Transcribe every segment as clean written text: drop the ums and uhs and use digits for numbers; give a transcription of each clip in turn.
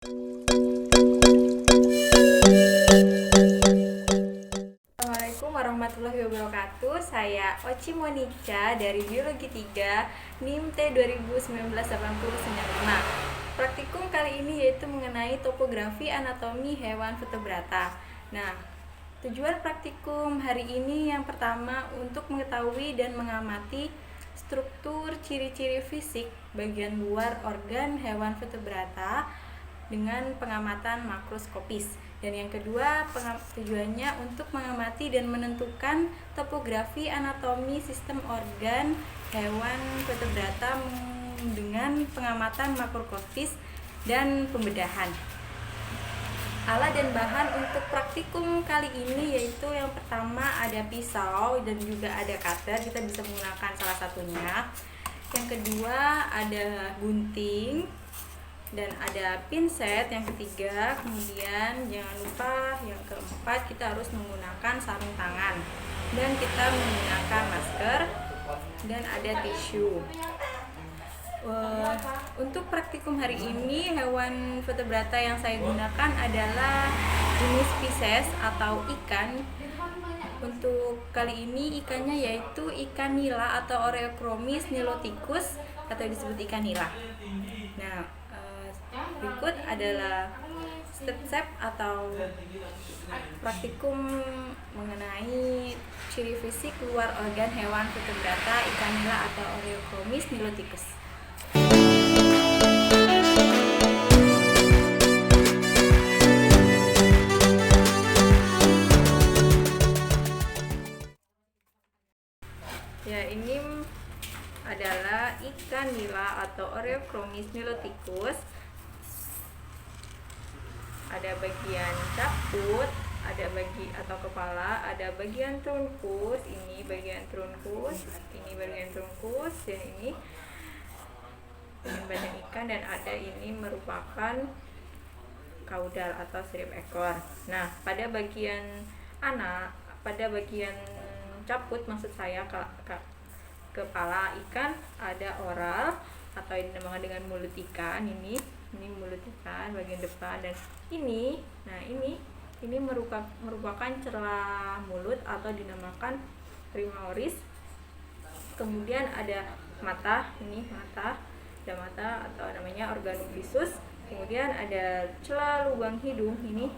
Assalamualaikum warahmatullahi wabarakatuh. Saya Oci Monica dari Biologi 3 NIM T 2019-8095. Praktikum kali ini yaitu mengenai topografi anatomi hewan vertebrata. Nah, tujuan praktikum hari ini yang pertama untuk mengetahui dan mengamati struktur ciri-ciri fisik bagian luar organ hewan vertebrata dengan pengamatan makroskopis. Dan yang kedua, tujuannya untuk mengamati dan menentukan topografi anatomi sistem organ hewan vertebrata dengan pengamatan makroskopis dan pembedahan. Alat dan bahan untuk praktikum kali ini yaitu yang pertama ada pisau dan juga ada cutter, kita bisa menggunakan salah satunya. Yang kedua ada gunting dan ada pinset. Yang ketiga, kemudian jangan lupa yang keempat, kita harus menggunakan sarung tangan dan kita menggunakan masker dan ada tisu. Untuk praktikum hari ini hewan vertebrata yang saya gunakan adalah jenis Pisces atau ikan. Untuk kali ini ikannya yaitu ikan nila atau Oreochromis niloticus atau disebut ikan nila. Nah, berikut adalah step atau praktikum mengenai ciri fisik luar organ hewan vertebrata ikan nila atau Oreochromis niloticus. Ya, ini adalah ikan nila atau Oreochromis niloticus. Ada bagian caput, ada atau kepala, ada bagian trunkus, ini bagian trunkus, ini bagian trunkus, dan ini badan ikan, dan ada ini merupakan kaudal atau sirip ekor. Nah, pada bagian bagian caput maksud saya kepala ikan ada oral atau yang dinamakan dengan mulut ikan. Ini mulut ikan bagian depan, dan ini merupakan celah mulut atau dinamakan primaoris. Kemudian ada mata, ada mata atau namanya organum visus. Kemudian ada celah lubang hidung, ini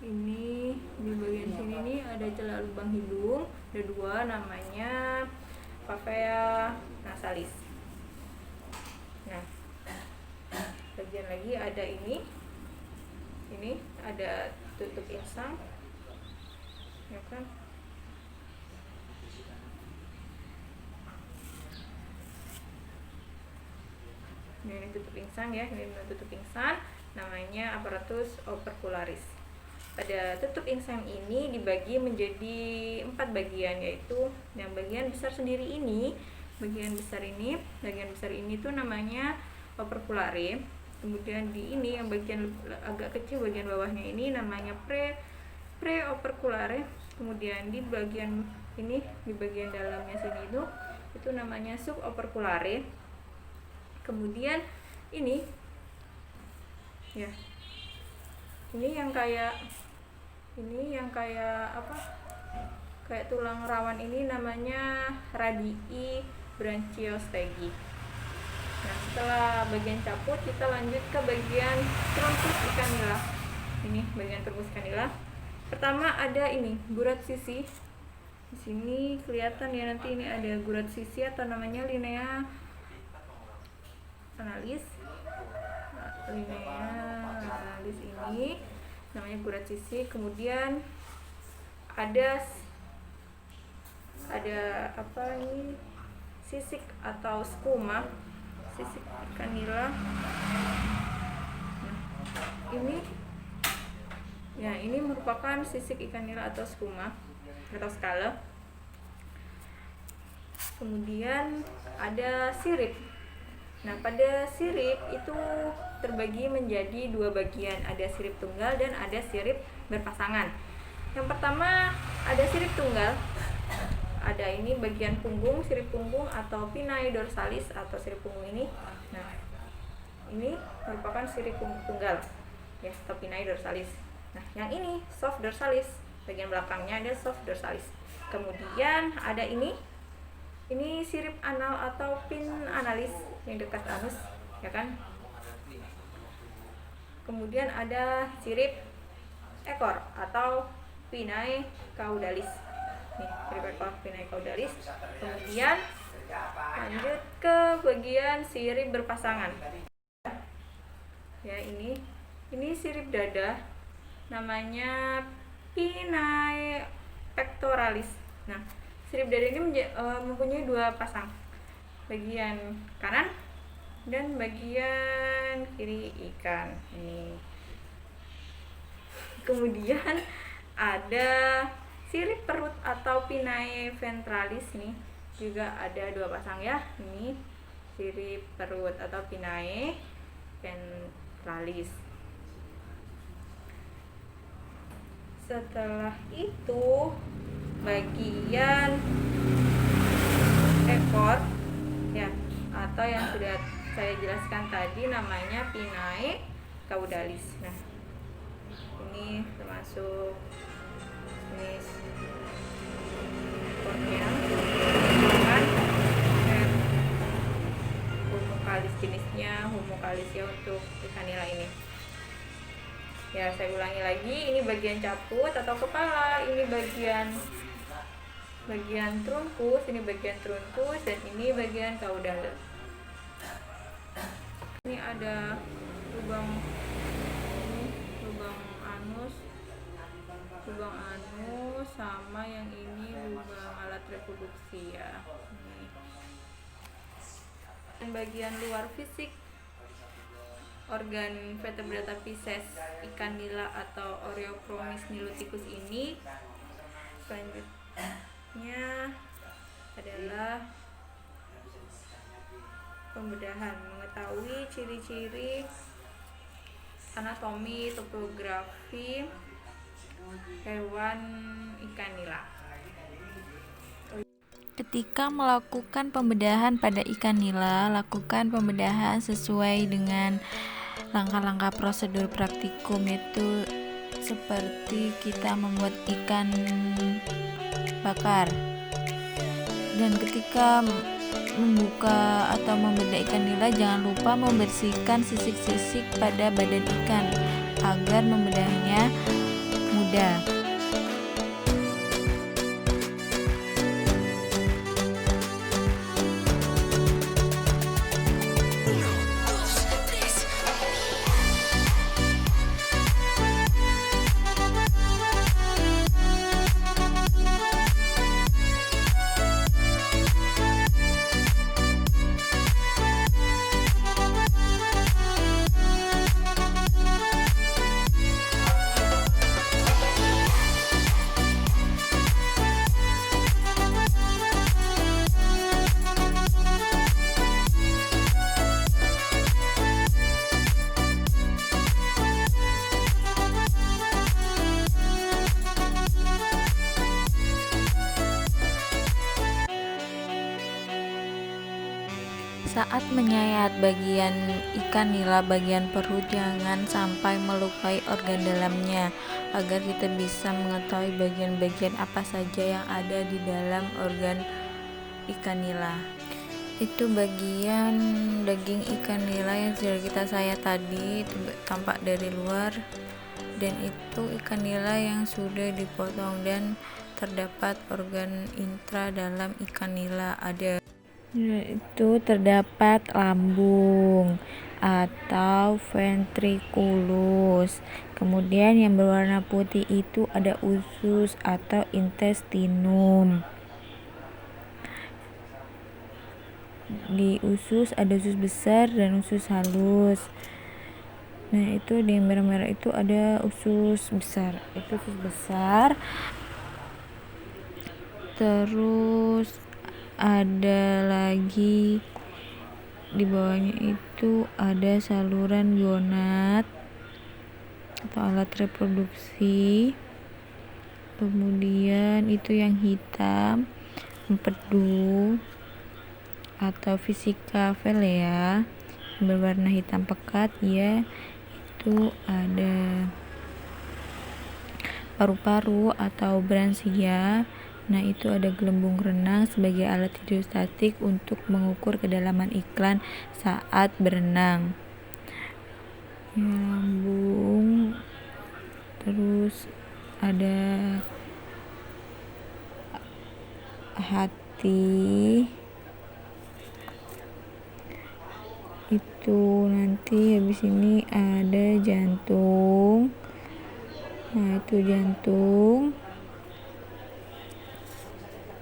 di bagian sini nih ada celah lubang hidung, ada dua, namanya pavea nasalis. Nah, bagian lagi ada ini ada tutup insang, ya kan? Ini tutup insang ya, ini tutup insang, namanya apparatus opercularis. Pada tutup insang ini dibagi menjadi 4 bagian, yaitu yang bagian besar sendiri ini, bagian besar ini tuh namanya operculare. Kemudian di ini yang bagian agak kecil bagian bawahnya ini namanya preoperculare. Kemudian di bagian ini, di bagian dalamnya sini itu namanya suboperculare. Kemudian ini ya, ini yang kayak apa, kayak tulang rawan, ini namanya radii branchiostegi. Nah, setelah bagian caput kita lanjut ke bagian trunkus ikan nila. Ini bagian trunkus ikan nila. Pertama ada ini gurat sisi. Di sini kelihatan ya, nanti ini ada gurat sisi atau namanya linea analis. Linea analis ini namanya gurat sisi. Kemudian ada apa ini, sisik atau skuma, sisik ikan nila. Nah, ini merupakan sisik ikan nila atau skuma atau skala. Kemudian ada sirip. Nah, pada sirip itu terbagi menjadi 2 bagian, ada sirip tunggal dan ada sirip berpasangan. Yang pertama ada sirip tunggal, ada ini bagian punggung, sirip punggung atau pinnae dorsalis atau sirip punggung ini. Nah, ini merupakan sirip tunggal ya, atau pinnae dorsalis. Nah, yang ini soft dorsalis, bagian belakangnya ada soft dorsalis. Kemudian ada ini sirip anal atau pin analis yang dekat anus, ya kan. Kemudian ada sirip ekor atau pinnae caudalis. Nih, sirip ekor pinnae caudalis. Kemudian lanjut ke bagian sirip berpasangan. Ya, ini sirip dada, namanya pinnae pectoralis. Nah, sirip dada ini mempunyai dua pasang, bagian kanan dan bagian kiri ikan ini. Kemudian ada sirip perut atau pinnae ventralis, nih juga ada dua pasang ya. Ini sirip perut atau pinnae ventralis. Setelah itu bagian ekor ya, atau yang sudah saya jelaskan tadi namanya pinnae caudalis. Nah, ini termasuk jenis kornea, dan homokalis, jenisnya homokalis ya untuk ikan nila ini. Ya, saya ulangi lagi, ini bagian caput atau kepala, ini bagian trunkus, ini bagian trunkus, dan ini bagian kaudal. Ini ada lubang anus, sama yang ini lubang alat reproduksi ya. Dan bagian luar fisik organ vertebrata Pisces ikan nila atau Oreochromis niloticus ini selanjutnya adalah pembedahan, mengetahui ciri-ciri anatomi topografi hewan ikan nila. Ketika melakukan pembedahan pada ikan nila, lakukan pembedahan sesuai dengan langkah-langkah prosedur praktikum, yaitu seperti kita membuat ikan bakar. Dan ketika membuka atau membedah ikan nila, jangan lupa membersihkan sisik-sisik pada badan ikan agar membedahnya mudah. Saat menyayat bagian ikan nila bagian perut, jangan sampai melukai organ dalamnya, agar kita bisa mengetahui bagian-bagian apa saja yang ada di dalam organ ikan nila. Itu bagian daging ikan nila yang sudah kita sayat tadi, itu tampak dari luar, dan itu ikan nila yang sudah dipotong, dan terdapat organ intra dalam ikan nila. Itu terdapat lambung atau ventriculus. Kemudian yang berwarna putih itu ada usus atau intestinum. Di usus ada usus besar dan usus halus. Nah, itu di merah-merah itu ada usus besar. Itu usus besar. Terus ada lagi di bawahnya itu ada saluran gonad atau alat reproduksi. Kemudian itu yang hitam empedu atau vesica velea. berwarna hitam pekat, itu ada paru-paru atau branchia. Nah, itu ada gelembung renang sebagai alat hidrostatik untuk mengukur kedalaman iklan saat berenang. Lambung, terus ada hati, itu nanti habis ini ada jantung. Nah, itu jantung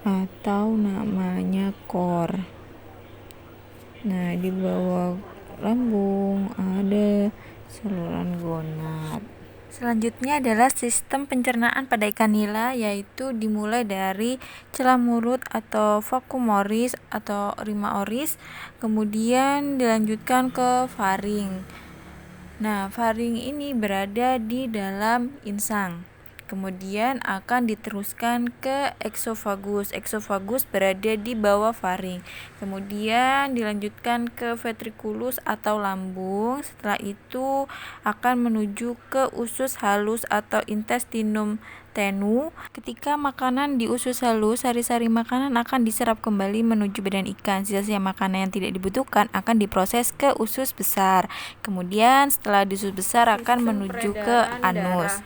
atau namanya core. Nah, di bawah lambung ada saluran gonad. Selanjutnya adalah sistem pencernaan pada ikan nila, yaitu dimulai dari celah mulut atau vakuum-oris atau rima-oris, kemudian dilanjutkan ke faring. Nah, faring ini berada di dalam insang. Kemudian akan diteruskan ke eksofagus. Eksofagus berada di bawah faring. Kemudian dilanjutkan ke ventriculus atau lambung. Setelah itu akan menuju ke usus halus atau intestinum tenu. Ketika makanan di usus halus, sari-sari makanan akan diserap kembali menuju badan ikan. Sisa-sisa makanan yang tidak dibutuhkan akan diproses ke usus besar. Kemudian setelah di usus besar akan menuju ke anus.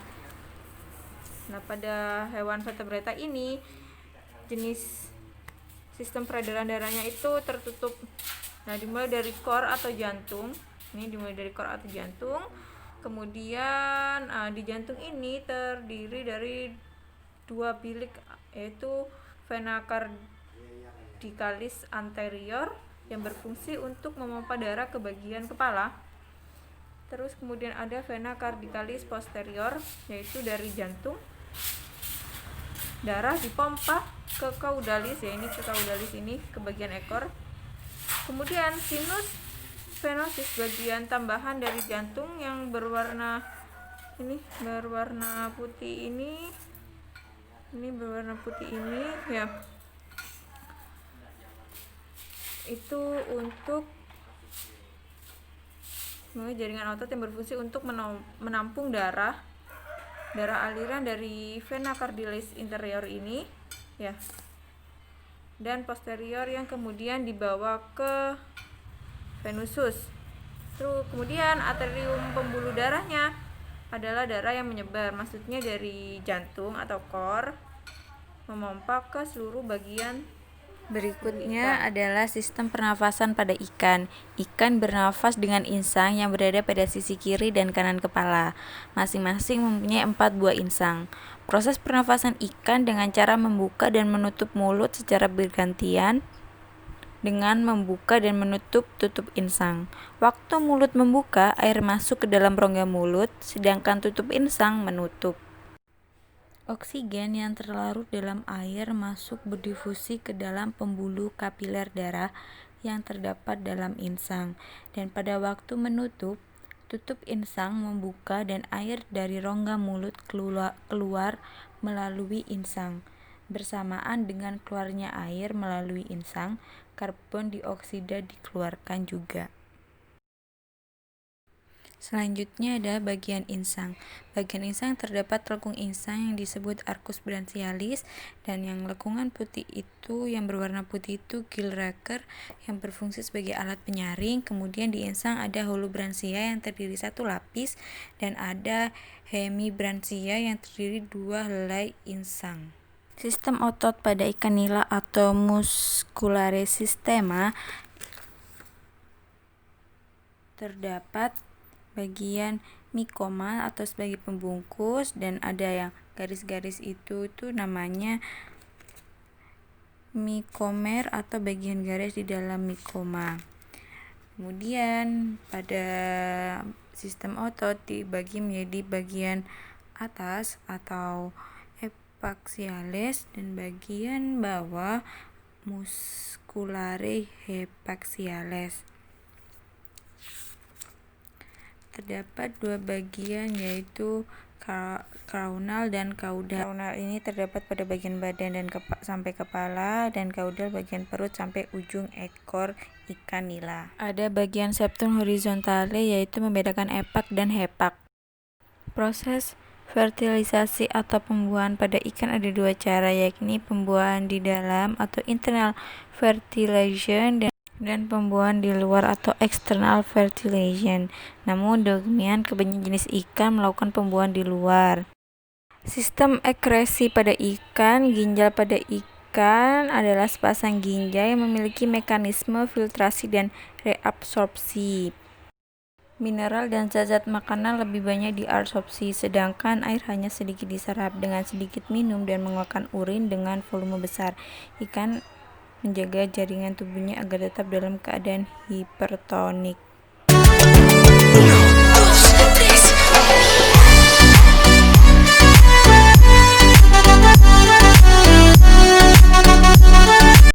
Nah, pada hewan vertebrata ini jenis sistem peredaran darahnya itu tertutup. Nah, dimulai dari core atau jantung. Ini dimulai dari core atau jantung. Kemudian di jantung ini terdiri dari dua bilik, yaitu vena cardialis anterior yang berfungsi untuk memompa darah ke bagian kepala. Terus kemudian ada vena cardialis posterior, yaitu dari jantung. Darah dipompa ke caudalis, ya ini ke caudalis ini ke bagian ekor. Kemudian sinus venosus, bagian tambahan dari jantung yang berwarna putih ini berwarna putih ini ya. Itu untuk jaringan otot yang berfungsi untuk menampung darah aliran dari vena cardialis interior ini ya, dan posterior yang kemudian dibawa ke venusus. Terus kemudian arterium pembuluh darahnya adalah darah yang menyebar, maksudnya dari jantung atau core memompa ke seluruh bagian. Berikutnya adalah sistem pernafasan pada ikan. Ikan bernafas dengan insang yang berada pada sisi kiri dan kanan kepala. Masing-masing mempunyai 4 buah insang. Proses pernafasan ikan dengan cara membuka dan menutup mulut secara bergantian dengan membuka dan tutup insang. Waktu mulut membuka, air masuk ke dalam rongga mulut, sedangkan tutup insang menutup. Oksigen yang terlarut dalam air masuk berdifusi ke dalam pembuluh kapiler darah yang terdapat dalam insang, dan pada waktu menutup, tutup insang membuka dan air dari rongga mulut keluar melalui insang. Bersamaan dengan keluarnya air melalui insang, karbon dioksida dikeluarkan juga. Selanjutnya ada bagian insang. Bagian insang terdapat lekung insang yang disebut arcus branchialis, dan yang lekungan putih itu, yang berwarna putih itu gillraker yang berfungsi sebagai alat penyaring. Kemudian di insang ada holobranchia yang terdiri satu lapis, dan ada hemibranchia yang terdiri 2 helai insang. Sistem otot pada ikan nila atau musculare systema terdapat bagian mikoma atau sebagai pembungkus, dan ada yang garis-garis itu namanya mikomer atau bagian garis di dalam mikoma. Kemudian pada sistem otot dibagi menjadi bagian atas atau epaxiales dan bagian bawah musculare epaxiales. Terdapat dua bagian, yaitu caudal dan caudal. Caudal ini terdapat pada bagian badan dan sampai kepala, dan caudal bagian perut sampai ujung ekor ikan nila. Ada bagian septum horizontale, yaitu membedakan epak dan hepak. Proses fertilisasi atau pembuahan pada ikan ada dua cara, yakni pembuahan di dalam atau internal fertilization dan pembuahan di luar atau external fertilization. Namun demikian, kebanyakan jenis ikan melakukan pembuahan di luar. Sistem ekresi pada ikan. Ginjal pada ikan adalah sepasang ginjal yang memiliki mekanisme filtrasi dan reabsorpsi. Mineral dan zat-zat makanan lebih banyak diabsorpsi, sedangkan air hanya sedikit diserap. Dengan sedikit minum dan mengeluarkan urin dengan volume besar, ikan menjaga jaringan tubuhnya agar tetap dalam keadaan hipertonik.